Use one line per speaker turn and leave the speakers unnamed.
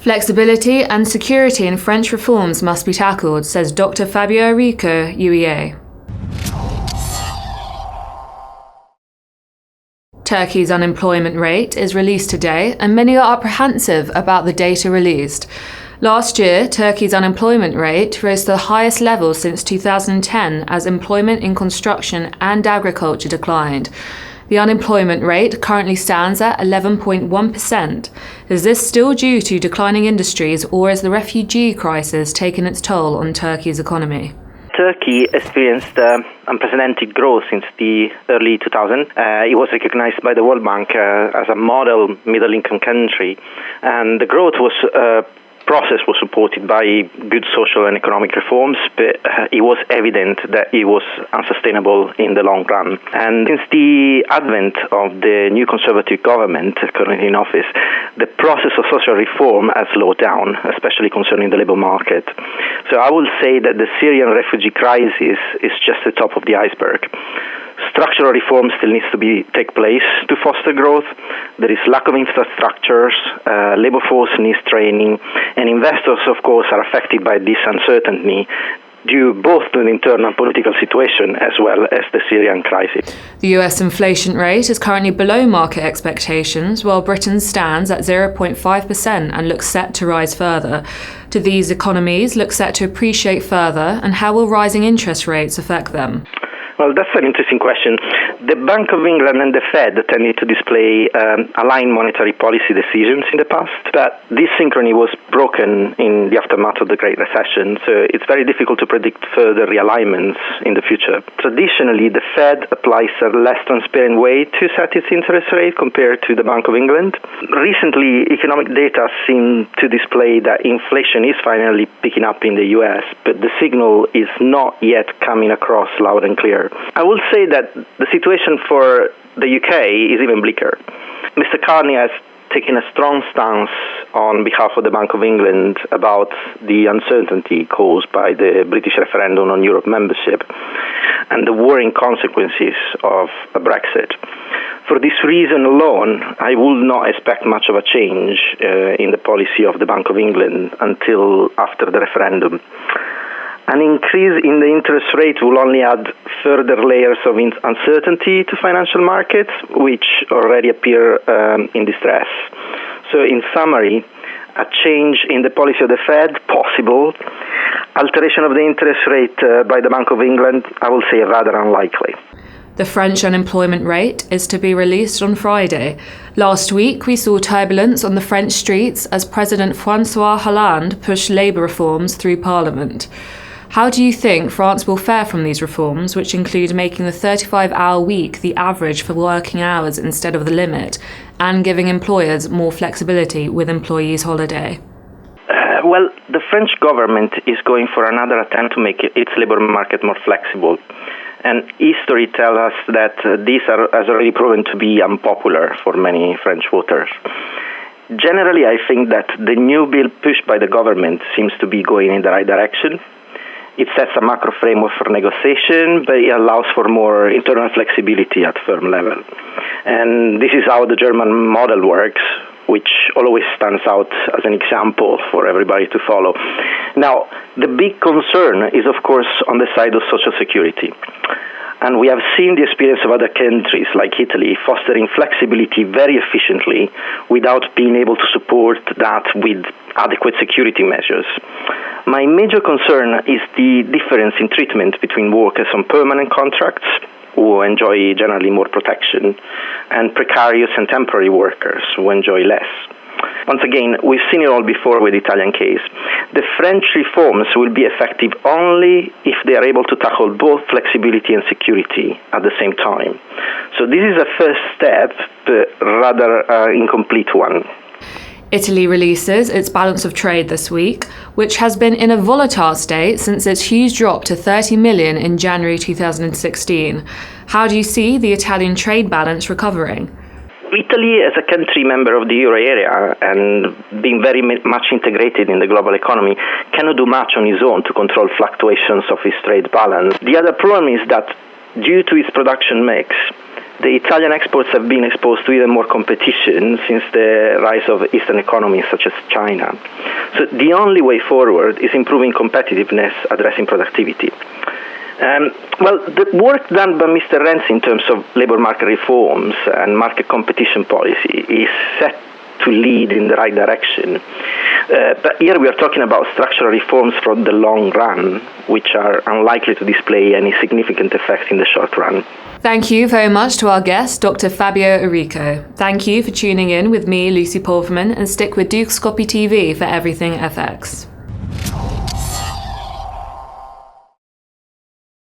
Flexibility and security in French reforms must be tackled, says Dr. Fabio Arico, UEA. Turkey's unemployment rate is released today, and many are apprehensive about the data released. Last year, Turkey's unemployment rate rose to the highest level since 2010 as employment in construction and agriculture declined. The unemployment rate currently stands at 11.1%. Is this still due to declining industries, or has the refugee crisis taken its toll on Turkey's economy?
Turkey experienced unprecedented growth since the early 2000s. It was recognized by the World Bank as a model middle-income country, and the growth process was supported by good social and economic reforms, but it was evident that it was unsustainable in the long run. And since the advent of the new conservative government currently in office, the process of social reform has slowed down, especially concerning the labor market. So I will say that the Syrian refugee crisis is just the top of the iceberg. Structural reform still needs to take place to foster growth. There is lack of infrastructures, labor force needs training, and investors, of course, are affected by this uncertainty due both to the internal political situation as well as the Syrian crisis.
The US inflation rate is currently below market expectations, while Britain stands at 0.5% and looks set to rise further. Do these economies look set to appreciate further, and how will rising interest rates affect them?
Well, that's an interesting question. The Bank of England and the Fed tended to display aligned monetary policy decisions in the past, but this synchrony was broken in the aftermath of the Great Recession, so it's very difficult to predict further realignments in the future. Traditionally, the Fed applies a less transparent way to set its interest rate compared to the Bank of England. Recently, economic data seem to display that inflation is finally picking up in the US, but the signal is not yet coming across loud and clear. I will say that the situation for the UK is even bleaker. Mr. Carney has taken a strong stance on behalf of the Bank of England about the uncertainty caused by the British referendum on Europe membership and the worrying consequences of a Brexit. For this reason alone, I would not expect much of a change in the policy of the Bank of England until after the referendum. An increase in the interest rate will only add further layers of uncertainty to financial markets, which already appear in distress. So in summary, a change in the policy of the Fed, possible. Alteration of the interest rate by the Bank of England, I will say rather unlikely.
The French unemployment rate is to be released on Friday. Last week, we saw turbulence on the French streets as President François Hollande pushed labour reforms through Parliament. How do you think France will fare from these reforms, which include making the 35-hour week the average for working hours instead of the limit, and giving employers more flexibility with employees' holiday?
Well, the French government is going for another attempt to make its labour market more flexible. And history tells us that this has already proven to be unpopular for many French voters. Generally, I think that the new bill pushed by the government seems to be going in the right direction. It sets a macro framework for negotiation, but it allows for more internal flexibility at firm level. And this is how the German model works, which always stands out as an example for everybody to follow. Now, the big concern is, of course, on the side of social security. And we have seen the experience of other countries like Italy fostering flexibility very efficiently without being able to support that with adequate security measures. My major concern is the difference in treatment between workers on permanent contracts, who enjoy generally more protection, and precarious and temporary workers who enjoy less. Once again, we've seen it all before with the Italian case. The French reforms will be effective only if they are able to tackle both flexibility and security at the same time. So this is a first step, but rather incomplete one.
Italy releases its balance of trade this week, which has been in a volatile state since its huge drop to 30 million in January 2016. How do you see the Italian trade balance recovering?
Italy, as a country member of the euro area and being very much integrated in the global economy, cannot do much on its own to control fluctuations of its trade balance. The other problem is that due to its production mix, the Italian exports have been exposed to even more competition since the rise of Eastern economies such as China. So the only way forward is improving competitiveness, addressing productivity. The work done by Mr. Renzi in terms of labour market reforms and market competition policy is set to lead in the right direction. But here we are talking about structural reforms for the long run, which are unlikely to display any significant effect in the short run.
Thank you very much to our guest, Dr. Fabio Arico. Thank you for tuning in with me, Lucy Pulverman, and stick with Duke Scopy TV for everything FX.